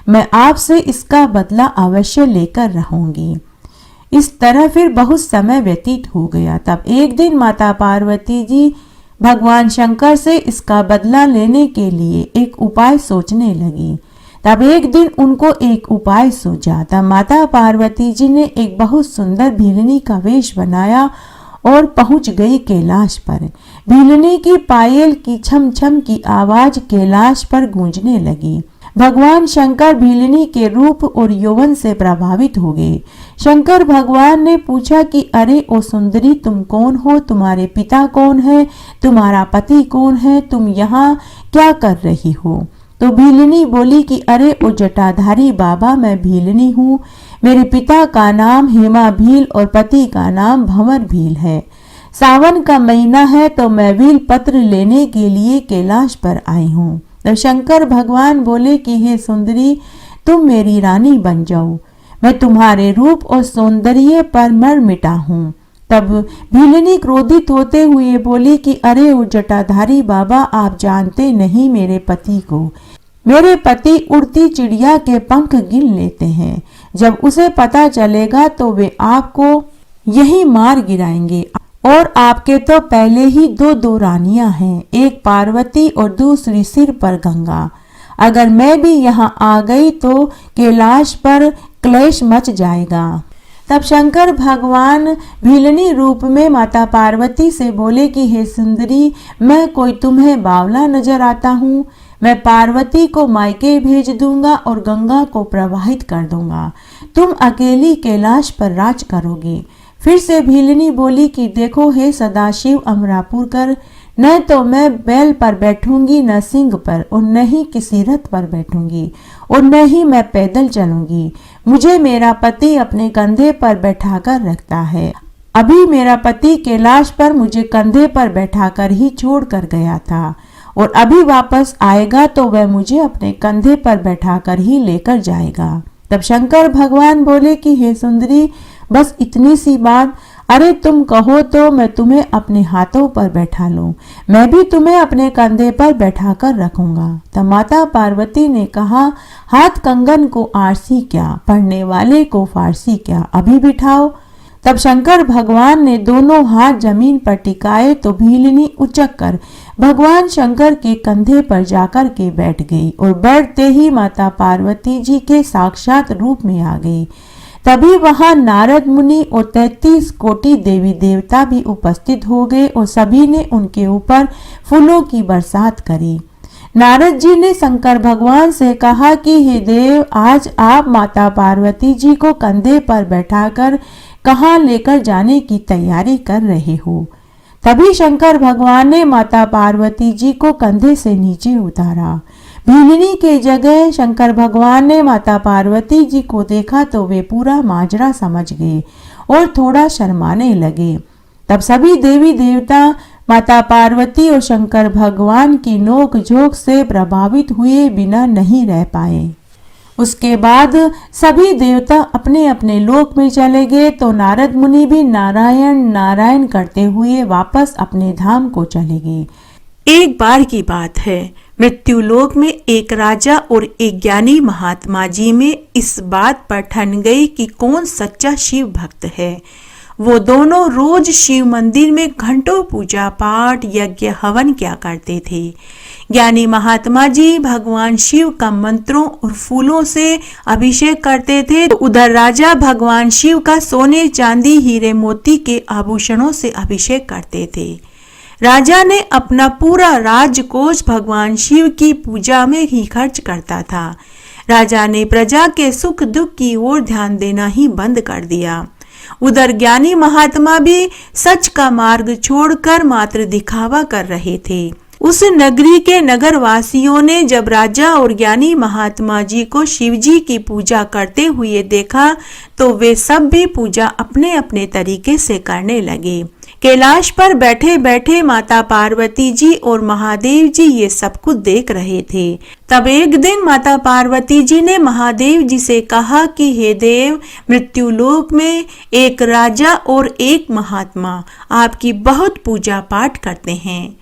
मैं आपसे इसका बदला अवश्य लेकर रहूंगी। इस तरह फिर बहुत समय व्यतीत हो गया। तब एक दिन माता पार्वती जी भगवान शंकर से इसका बदला लेने के लिए एक उपाय सोचने लगी। तब एक दिन उनको एक उपाय सूझा। तब माता पार्वती जी ने एक बहुत सुंदर भीलनी का वेश बनाया और पहुंच गई कैलाश पर। भीलनी की पायल की छम छम की आवाज कैलाश पर गूंजने लगी। भगवान शंकर भीलनी के रूप और यौवन से प्रभावित हो गए। शंकर भगवान ने पूछा कि अरे ओ सुंदरी, तुम कौन हो, तुम्हारे पिता कौन है, तुम्हारा पति कौन है, तुम यहाँ क्या कर रही हो। तो भीलनी बोली कि अरे ओ जटाधारी बाबा, मैं भीलनी हूँ। मेरे पिता का नाम हेमा भील और पति का नाम भंवर भील है। सावन का महीना है तो मैं बेल पत्र लेने के लिए कैलाश पर आई हूँ। तब शंकर भगवान बोले कि हे सुंदरी, तुम मेरी रानी बन जाओ, मैं तुम्हारे रूप और सौंदर्य पर मर मिटा हूँ। तब भीलनी क्रोधित होते हुए बोली कि अरे ओ जटाधारी बाबा, आप जानते नहीं मेरे पति को। मेरे पति उड़ती चिड़िया के पंख गिन लेते हैं। जब उसे पता चलेगा तो वे आपको यही मार गिराएंगे। और आपके तो पहले ही दो रानियां हैं, एक पार्वती और दूसरी सिर पर गंगा। अगर मैं भी यहाँ आ गई तो कैलाश पर क्लेश मच जाएगा। तब शंकर भगवान भीलनी रूप में माता पार्वती से बोले कि हे सुंदरी, मैं कोई तुम्हें बावला नजर आता हूँ? मैं पार्वती को मायके भेज दूंगा और गंगा को प्रवाहित कर दूंगा। तुम अकेली कैलाश पर राज करोगी। फिर से भीलनी बोली कि देखो हे सदाशिव अमरापुरकर, न तो मैं बैल पर बैठूंगी, न सिंह पर, और न ही किसी रथ पर बैठूंगी, और न ही मैं पैदल चलूंगी। मुझे मेरा पति अपने कंधे पर बैठाकर रखता है। अभी मेरा पति कैलाश पर मुझे कंधे पर बैठाकर ही छोड़ कर गया था, और अभी वापस आएगा तो वह मुझे अपने कंधे पर बैठाकर ही लेकर जाएगा। तब शंकर भगवान बोले कि हे सुंदरी, बस इतनी सी बात? अरे तुम कहो तो मैं तुम्हें अपने हाथों पर बैठा लूं, मैं भी तुम्हें अपने कंधे पर बैठाकर रखूंगा। तब माता पार्वती ने कहा, हाथ कंगन को आरसी क्या, पढ़ने वाले को फारसी क्या, अभी बिठाओ। तब शंकर भगवान ने दोनों हाथ जमीन पर टिकाए तो भीलनी उचक कर भगवान शंकर के कंधे पर जाकर के बैठ गई, और बैठते ही माता पार्वती जी के साक्षात रूप में आ गई। तभी वहां नारद मुनि और 33 कोटि देवी देवता भी उपस्थित हो गए, और सभी ने उनके ऊपर फूलों की बरसात करी। नारद जी ने शंकर भगवान से कहा कि हे देव, आज आप माता पार्वती जी को कंधे पर बैठाकर कहाँ लेकर जाने की तैयारी कर रहे हो? तभी शंकर भगवान ने माता पार्वती जी को कंधे से नीचे उतारा। भीलनी के जगह शंकर भगवान ने माता पार्वती जी को देखा तो वे पूरा माजरा समझ गए और थोड़ा शर्माने लगे। तब सभी देवी देवता माता पार्वती और शंकर भगवान की नोक झोंक से प्रभावित हुए बिना नहीं रह पाए। उसके बाद सभी देवता अपने अपने लोक में चले गए तो नारद मुनि भी नारायण नारायण करते हुए वापस अपने धाम को चले गए। एक बार की बात है, मृत्युलोक में एक राजा और एक ज्ञानी महात्मा जी में इस बात पर ठन गई कि कौन सच्चा शिव भक्त है। वो दोनों रोज शिव मंदिर में घंटों पूजा पाठ यज्ञ हवन किया करते थे। ज्ञानी महात्मा जी भगवान शिव का मंत्रों और फूलों से अभिषेक करते थे, तो उधर राजा भगवान शिव का सोने चांदी हीरे मोती के आभूषणों से अभिषेक करते थे। राजा ने अपना पूरा राजकोष भगवान शिव की पूजा में ही खर्च करता था। राजा ने प्रजा के सुख दुख की ओर ध्यान देना ही बंद कर दिया। उधर ज्ञानी महात्मा भी सच का मार्ग छोड़कर मात्र दिखावा कर रहे थे। उस नगरी के नगरवासियों ने जब राजा और ज्ञानी महात्मा जी को शिव जी की पूजा करते हुए देखा तो वे सब भी पूजा अपने अपने तरीके से करने लगे। कैलाश पर बैठे बैठे माता पार्वती जी और महादेव जी ये सब कुछ देख रहे थे। तब एक दिन माता पार्वती जी ने महादेव जी से कहा कि हे देव, मृत्युलोक में एक राजा और एक महात्मा आपकी बहुत पूजा पाठ करते हैं,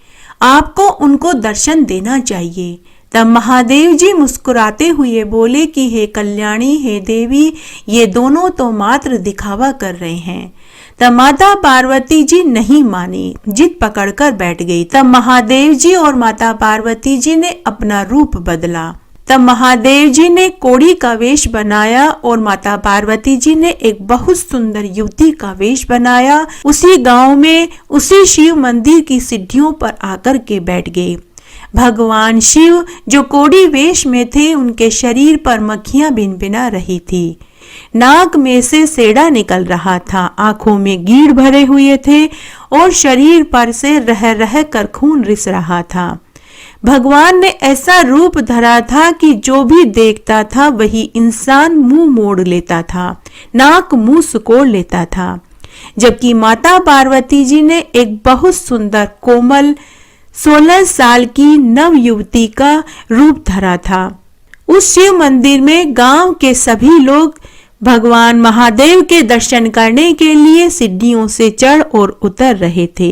आपको उनको दर्शन देना चाहिए। तब महादेव जी मुस्कुराते हुए बोले कि हे कल्याणी, हे देवी, ये दोनों तो मात्र दिखावा कर रहे हैं। तब माता पार्वती जी नहीं मानी, जिद पकड़कर बैठ गई। तब महादेव जी और माता पार्वती जी ने अपना रूप बदला। तब महादेव जी ने कोढ़ी का वेश बनाया और माता पार्वती जी ने एक बहुत सुंदर युवती का वेश बनाया। उसी गांव में उसी शिव मंदिर की सीढ़ियों पर आकर के बैठ गए। भगवान शिव जो कोढ़ी वेश में थे, उनके शरीर पर मक्खियां भिनभिना रही थी, नाक में से सेड़ा निकल रहा था, आंखों में कीड़ भरे हुए थे और शरीर पर से रह रह कर खून रिस रहा था। भगवान ने ऐसा रूप धरा था कि जो भी देखता था वही इंसान मुंह मोड़ लेता था, नाक मुंह सिकोड़ लेता था। जबकि माता पार्वती जी ने एक बहुत सुंदर कोमल 16 साल की नव युवती का रूप धरा था। उस शिव मंदिर में गांव के सभी लोग भगवान महादेव के दर्शन करने के लिए सीढ़ियों से चढ़ और उतर रहे थे,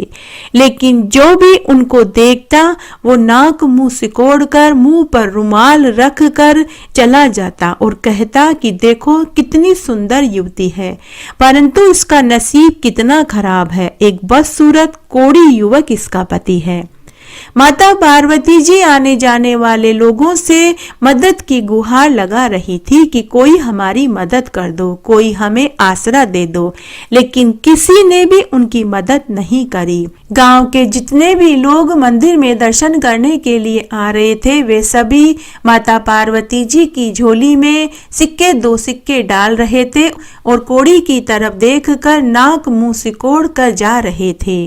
लेकिन जो भी उनको देखता वो नाक मुंह सिकोड़कर मुंह पर रुमाल रख कर चला जाता और कहता कि देखो कितनी सुंदर युवती है, परंतु इसका नसीब कितना खराब है, एक बदसूरत कोढ़ी युवक इसका पति है। माता पार्वती जी आने जाने वाले लोगों से मदद की गुहार लगा रही थी कि कोई हमारी मदद कर दो, कोई हमें आसरा दे दो, लेकिन किसी ने भी उनकी मदद नहीं करी। गांव के जितने भी लोग मंदिर में दर्शन करने के लिए आ रहे थे, वे सभी माता पार्वती जी की झोली में सिक्के 2 सिक्के डाल रहे थे और कोड़ी की तरफ देखकर नाक मुंह सिकोड़ कर जा रहे थे।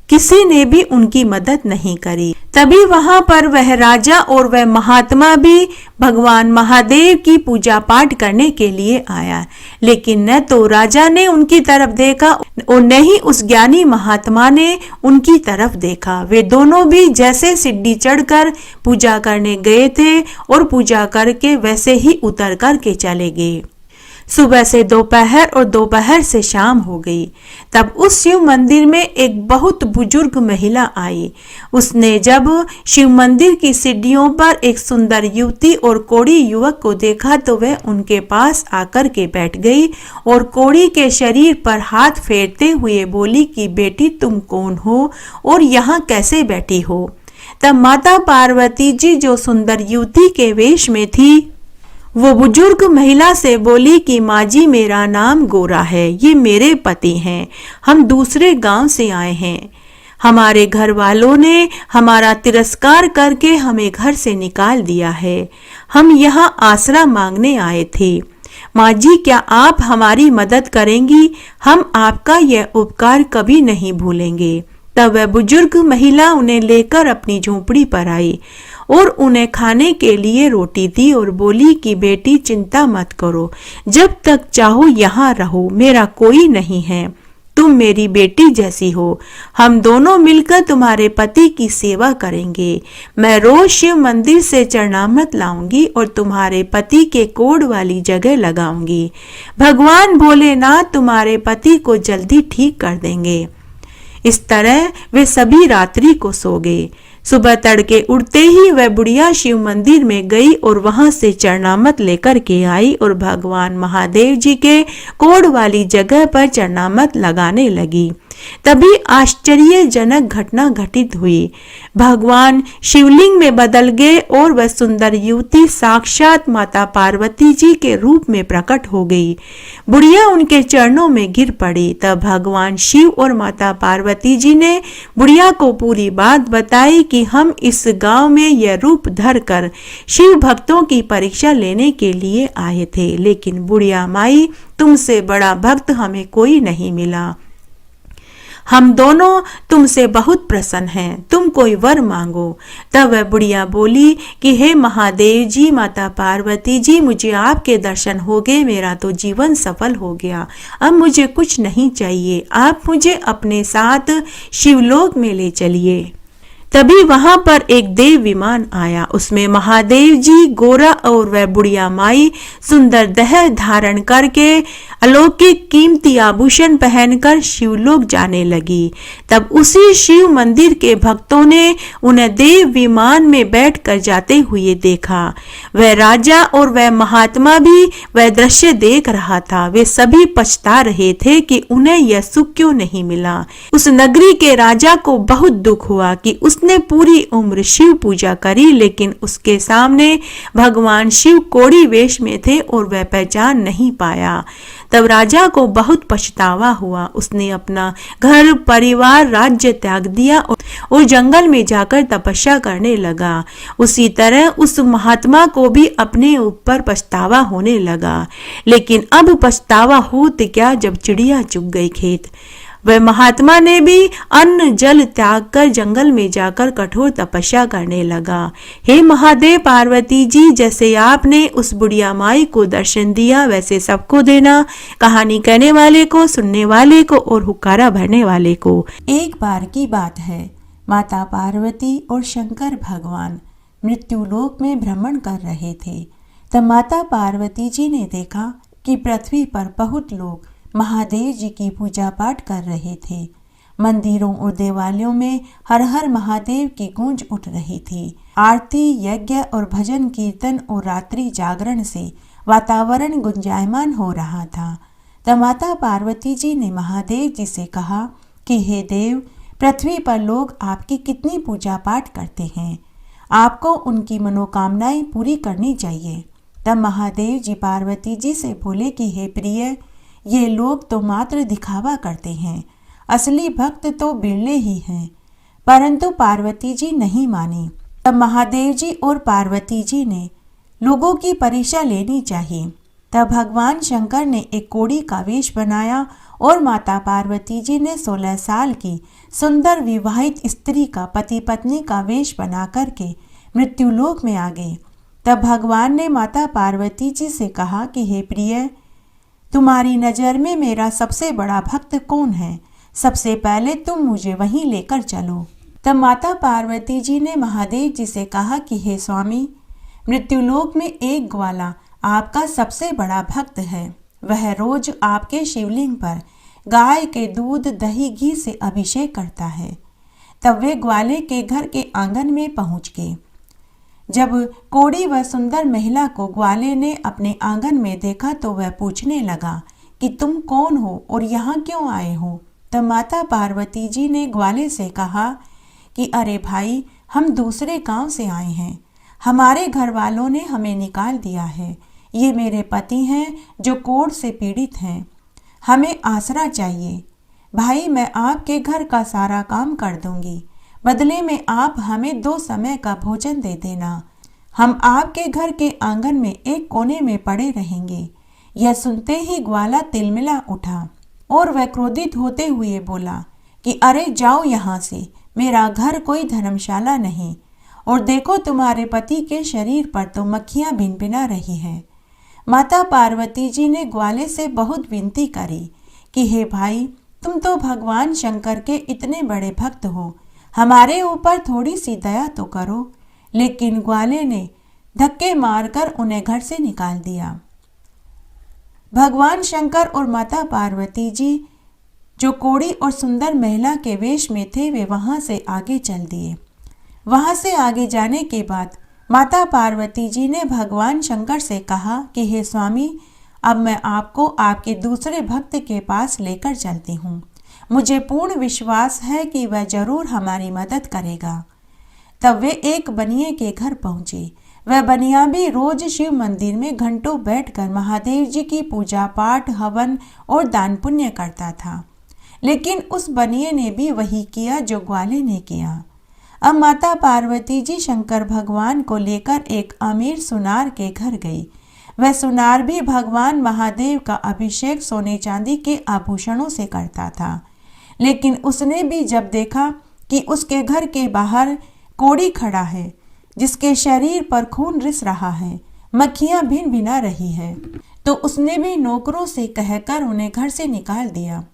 किसी ने भी उनकी मदद नहीं करी। तभी वहां पर वह राजा और वह महात्मा भी भगवान महादेव की पूजा पाठ करने के लिए आया, लेकिन न तो राजा ने उनकी तरफ देखा और न ही उस ज्ञानी महात्मा ने उनकी तरफ देखा। वे दोनों भी जैसे सीढ़ी चढ़कर पूजा करने गए थे और पूजा करके वैसे ही उतर करके चले गए। सुबह से दोपहर और दोपहर से शाम हो गई। तब उस शिव मंदिर में एक बहुत बुजुर्ग महिला आई। उसने जब शिव मंदिर की सीढ़ियों पर एक सुंदर युवती और कोढ़ी युवक को देखा तो वह उनके पास आकर के बैठ गई और कोढ़ी के शरीर पर हाथ फेरते हुए बोली कि बेटी तुम कौन हो और यहाँ कैसे बैठी हो। तब माता पार्वती जी जो सुंदर युवती के वेश में थी वो बुजुर्ग महिला से बोली कि माँ जी मेरा नाम गोरा है, ये मेरे पति हैं, हम दूसरे गांव से आए हैं। हमारे घर वालों ने हमारा तिरस्कार करके हमें घर से निकाल दिया है। हम यहाँ आसरा मांगने आए थे। माँ जी क्या आप हमारी मदद करेंगी? हम आपका यह उपकार कभी नहीं भूलेंगे। तब वह बुजुर्ग महिला उन्हें लेकर अपनी झोंपड़ी पर आई और उन्हें खाने के लिए रोटी दी और बोली कि बेटी चिंता मत करो, जब तक चाहो यहाँ रहो, मेरा कोई नहीं है, तुम मेरी बेटी जैसी हो। हम दोनों मिलकर तुम्हारे पति की सेवा करेंगे। मैं रोज शिव मंदिर से चरणामृत लाऊंगी और तुम्हारे पति के कोढ़ वाली जगह लगाऊंगी। भगवान भोलेनाथ तुम्हारे पति को जल्दी ठीक कर देंगे। इस तरह वे सभी रात्रि को सो गए। सुबह तड़के उठते ही वह बुढ़िया शिव मंदिर में गई और वहां से चरणामृत लेकर के आई और भगवान महादेव जी के कोढ़ वाली जगह पर चरणामृत लगाने लगी। तभी आश्चर्यजनक घटना घटित हुई। भगवान शिवलिंग में बदल गए और वह सुंदर युवती साक्षात माता पार्वती जी के रूप में प्रकट हो गई। बुढ़िया उनके चरणों में गिर पड़ी। तब भगवान शिव और माता पार्वती जी ने बुढ़िया को पूरी बात बताई कि हम इस गांव में यह रूप धर कर शिव भक्तों की परीक्षा लेने के लिए आए थे, लेकिन बुढ़िया माई तुमसे बड़ा भक्त हमें कोई नहीं मिला। हम दोनों तुमसे बहुत प्रसन्न हैं, तुम कोई वर मांगो। तब वह बुढ़िया बोली कि हे महादेव जी, माता पार्वती जी, मुझे आपके दर्शन हो गए, मेरा तो जीवन सफल हो गया, अब मुझे कुछ नहीं चाहिए, आप मुझे अपने साथ शिवलोक में ले चलिए। तभी वहां पर एक देव विमान आया। उसमें महादेव जी, गोरा और वह बुढ़िया माई सुंदर देह धारण करके अलौकिक कीमती आभूषण पहनकर शिवलोक जाने लगी। तब उसी शिव मंदिर के भक्तों ने उन्हें देव विमान में बैठकर जाते हुए देखा। वह राजा और वह महात्मा भी वह दृश्य देख रहा था। वे सभी पछता रहे थे कि उन्हें यह सुख क्यों नहीं मिला। उस नगरी के राजा को बहुत दुख हुआ कि उसने पूरी उम्र शिव पूजा करी, लेकिन उसके सामने भगवान शिव कोढ़ी वेश में थे और वह पहचान नहीं पाया। तब राजा को बहुत पछतावा हुआ। उसने अपना घर परिवार राज्य त्याग दिया और जंगल में जाकर तपस्या करने लगा। उसी तरह उस महात्मा को भी अपने ऊपर पछतावा होने लगा, लेकिन अब पछतावा होते क्या जब चिड़िया चुग गई खेत। वह महात्मा ने भी अन्न जल त्याग कर जंगल में जाकर कठोर तपस्या करने लगा। हे महादेव पार्वती जी, जैसे आपने उस बुढ़िया माई को दर्शन दिया वैसे सबको देना, कहानी कहने वाले को, सुनने वाले को और हुक्कारा भरने वाले को। एक बार की बात है, माता पार्वती और शंकर भगवान मृत्युलोक में भ्रमण कर रहे थे। तब माता पार्वती जी ने देखा कि पृथ्वी पर बहुत लोग महादेव जी की पूजा पाठ कर रहे थे। मंदिरों और देवालयों में हर हर महादेव की गूंज उठ रही थी। आरती, यज्ञ और भजन कीर्तन और रात्रि जागरण से वातावरण गुंजायमान हो रहा था। तब माता पार्वती जी ने महादेव जी से कहा कि हे देव, पृथ्वी पर लोग आपकी कितनी पूजा पाठ करते हैं, आपको उनकी मनोकामनाएं पूरी करनी चाहिए। तब महादेव जी पार्वती जी से बोले कि हे प्रिय, ये लोग तो मात्र दिखावा करते हैं, असली भक्त तो बिरले ही हैं। परंतु पार्वती जी नहीं मानी। तब महादेव जी और पार्वती जी ने लोगों की परीक्षा लेनी चाहिए। तब भगवान शंकर ने एक कोढ़ी का वेश बनाया और माता पार्वती जी ने 16 साल की सुंदर विवाहित स्त्री का पति पत्नी का वेश बना करके मृत्युलोक में आ गए। तब भगवान ने माता पार्वती जी से कहा कि हे प्रिय, तुम्हारी नज़र में मेरा सबसे बड़ा भक्त कौन है? सबसे पहले तुम मुझे वहीं लेकर चलो। तब माता पार्वती जी ने महादेव जी से कहा कि हे स्वामी, मृत्युलोक में एक ग्वाला आपका सबसे बड़ा भक्त है। वह रोज आपके शिवलिंग पर गाय के दूध दही घी से अभिषेक करता है। तब वे ग्वाले के घर के आंगन में पहुंच गए। जब कोढ़ी व सुंदर महिला को ग्वाले ने अपने आंगन में देखा तो वह पूछने लगा कि तुम कौन हो और यहाँ क्यों आए हो? तब माता पार्वती जी ने ग्वाले से कहा कि अरे भाई, हम दूसरे गांव से आए हैं। हमारे घर वालों ने हमें निकाल दिया है। ये मेरे पति हैं जो कोढ़ से पीड़ित हैं। हमें आसरा चाहिए। भाई, मैं आपके घर का सारा काम कर दूंगी। बदले में आप हमें 2 समय का भोजन दे देना। हम आपके घर के आंगन में एक कोने में पड़े रहेंगे। यह सुनते ही ग्वाला तिलमिला उठा और वह क्रोधित होते हुए बोला कि अरे जाओ यहाँ से, मेरा घर कोई धर्मशाला नहीं। और देखो, तुम्हारे पति के शरीर पर तो मक्खियाँ भिनभिना रही हैं। माता पार्वती जी ने ग्वाले से बहुत विनती करी कि हे भाई, तुम तो भगवान शंकर के इतने बड़े भक्त हो, हमारे ऊपर थोड़ी सी दया तो करो। लेकिन ग्वाले ने धक्के मारकर उन्हें घर से निकाल दिया। भगवान शंकर और माता पार्वती जी जो कोढ़ी और सुंदर महिला के वेश में थे, वे वहां से आगे चल दिए। वहां से आगे जाने के बाद माता पार्वती जी ने भगवान शंकर से कहा कि हे स्वामी, अब मैं आपको आपके दूसरे भक्त के पास लेकर चलती हूँ। मुझे पूर्ण विश्वास है कि वह जरूर हमारी मदद करेगा। तब वे एक बनिए के घर पहुंचे। वह बनिया भी रोज शिव मंदिर में घंटों बैठकर महादेव जी की पूजा पाठ, हवन और दान पुण्य करता था। लेकिन उस बनिए ने भी वही किया जो ग्वाले ने किया। अब माता पार्वती जी शंकर भगवान को लेकर एक अमीर सुनार के घर गई। वह सुनार भी भगवान महादेव का अभिषेक सोने चांदी के आभूषणों से करता था। लेकिन उसने भी जब देखा कि उसके घर के बाहर कोढ़ी खड़ा है, जिसके शरीर पर खून रिस रहा है, मक्खियां भिन भिना रही है, तो उसने भी नौकरों से कहकर उन्हें घर से निकाल दिया।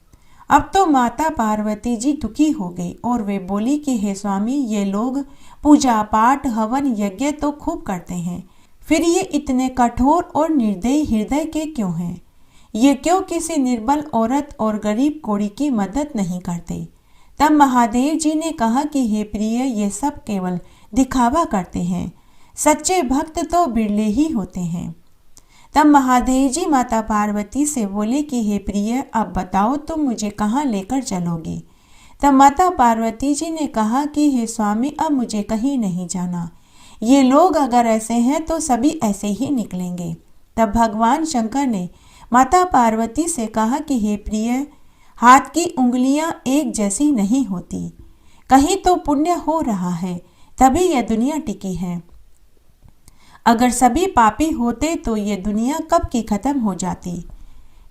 अब तो माता पार्वती जी दुखी हो गई और वे बोली कि हे स्वामी, ये लोग पूजा पाठ, हवन, यज्ञ तो खूब करते हैं, फिर ये इतने कठोर और निर्दयी हृदय के क्यों हैं? ये क्यों किसी निर्बल औरत और गरीब कोढ़ी की मदद नहीं करते? तब महादेव जी ने कहा कि हे प्रिय, ये सब केवल दिखावा करते हैं, सच्चे भक्त तो बिरले ही होते हैं। तब महादेव जी माता पार्वती से बोले कि हे प्रिय, अब बताओ तुम मुझे कहाँ लेकर चलोगी? तब माता पार्वती जी ने कहा कि हे स्वामी, अब मुझे कहीं नहीं जाना। ये लोग अगर ऐसे हैं तो सभी ऐसे ही निकलेंगे। तब भगवान शंकर ने माता पार्वती से कहा कि हे प्रिय, हाथ की उंगलियां एक जैसी नहीं होती। कहीं तो पुण्य हो रहा है, तभी यह दुनिया टिकी है। अगर सभी पापी होते तो ये दुनिया कब की खत्म हो जाती।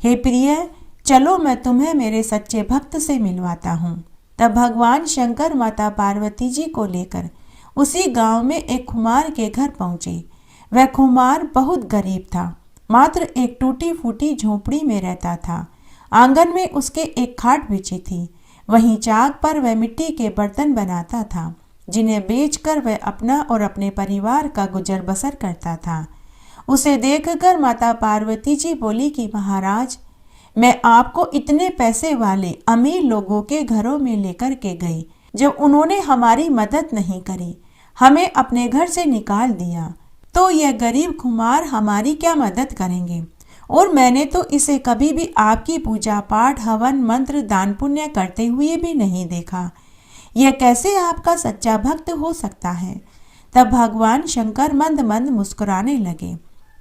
हे प्रिय, चलो मैं तुम्हें मेरे सच्चे भक्त से मिलवाता हूँ। तब भगवान शंकर माता पार्वती जी को लेकर उसी गांव में एक खुमार के घर पहुँचे। वह खुमार बहुत गरीब था, मात्र एक टूटी फूटी झोपड़ी में रहता था। आंगन में उसके एक खाट बिछी थी। वहीं चाक पर वह मिट्टी के बर्तन बनाता था, जिन्हें बेचकर वह अपना और अपने परिवार का गुजर बसर करता था। उसे देखकर माता पार्वती जी बोली कि महाराज, मैं आपको इतने पैसे वाले अमीर लोगों के घरों में लेकर के गई, जब उन्होंने हमारी मदद नहीं करी, हमें अपने घर से निकाल दिया, तो यह गरीब खुमार हमारी क्या मदद करेंगे? और मैंने तो इसे कभी भी आपकी पूजा पाठ, हवन, मंत्र, दान पुण्य करते हुए भी नहीं देखा। यह कैसे आपका सच्चा भक्त हो सकता है। तब भगवान शंकर मंद मंद मुस्कुराने लगे।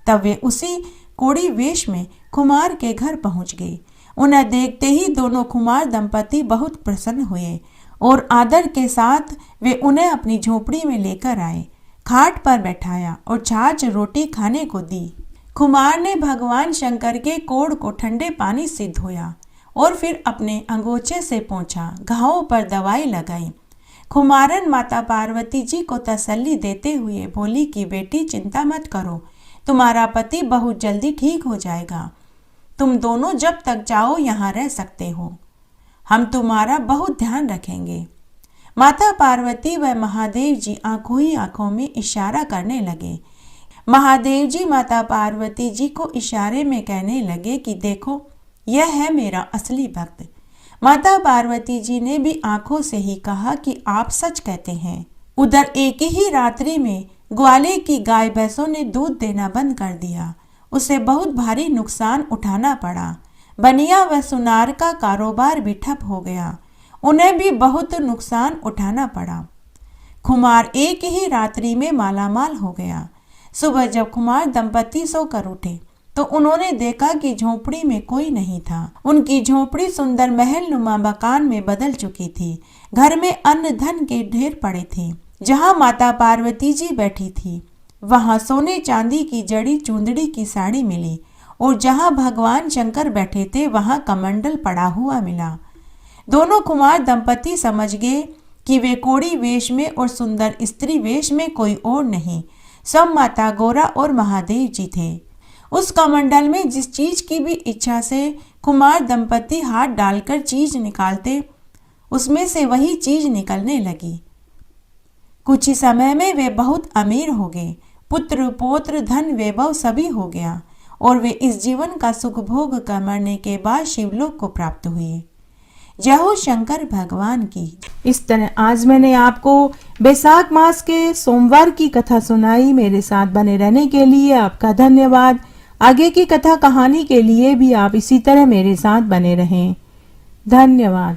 तब वे उसी कोड़ी वेश में कुमार के घर पहुंच गए। उन्हें देखते ही दोनों कुमार दंपति बहुत प्रसन्न हुए और आदर के साथ वे उन्हें अपनी झोपड़ी में लेकर आए, खाट पर बैठाया और छाछ रोटी खाने को दी। कुमार ने भगवान शंकर के कोड़ को ठंडे पानी से धोया और फिर अपने अंगोछे से पोंछा, घावों पर दवाई लगाई। कुमारन माता पार्वती जी को तसल्ली देते हुए बोली कि बेटी चिंता मत करो, तुम्हारा पति बहुत जल्दी ठीक हो जाएगा। तुम दोनों जब तक चाहो यहाँ रह सकते हो, हम तुम्हारा बहुत ध्यान रखेंगे। माता पार्वती व महादेव जी आंखों ही आंखों में इशारा करने लगे। महादेव जी माता पार्वती जी को इशारे में कहने लगे कि देखो, यह है मेरा असली भक्त। माता पार्वती जी ने भी आंखों से ही कहा कि आप सच कहते हैं। उधर एक ही रात्रि में ग्वाले की गाय भैंसों ने दूध देना बंद कर दिया। उसे बहुत भारी नुकसान उठाना पड़ा। बनिया व सुनार का कारोबार भी ठप हो गया। उन्हें भी बहुत नुकसान उठाना पड़ा। कुमार एक ही रात्रि में मालामाल हो गया। सुबह जब कुमार दंपति सोकर उठे तो उन्होंने देखा कि झोपड़ी में कोई नहीं था। उनकी झोपड़ी सुंदर महल नुमा मकान में बदल चुकी थी। घर में अन्न धन के ढेर पड़े थे। जहाँ माता पार्वती जी बैठी थी वहाँ सोने चांदी की जड़ी चूंदड़ी की साड़ी मिली और जहाँ भगवान शंकर बैठे थे वहाँ कमंडल पड़ा हुआ मिला। दोनों कुमार दंपति समझ गए कि वे कोड़ी वेश में और सुंदर स्त्री वेश में कोई और नहीं, सब माता गौरा और महादेव जी थे। उस कमंडल में जिस चीज की भी इच्छा से कुमार दंपति हाथ डालकर चीज निकालते, उसमें से वही चीज निकलने लगी। कुछ ही समय में वे बहुत अमीर हो गए। पुत्र पौत्र धन वैभव सभी हो गया और वे इस जीवन का सुख भोग कर मरने के बाद शिवलोक को प्राप्त हुए। जय हो शंकर भगवान की। इस तरह आज मैंने आपको बैसाख मास के सोमवार की कथा सुनाई। मेरे साथ बने रहने के लिए आपका धन्यवाद। आगे की कथा कहानी के लिए भी आप इसी तरह मेरे साथ बने रहें। धन्यवाद।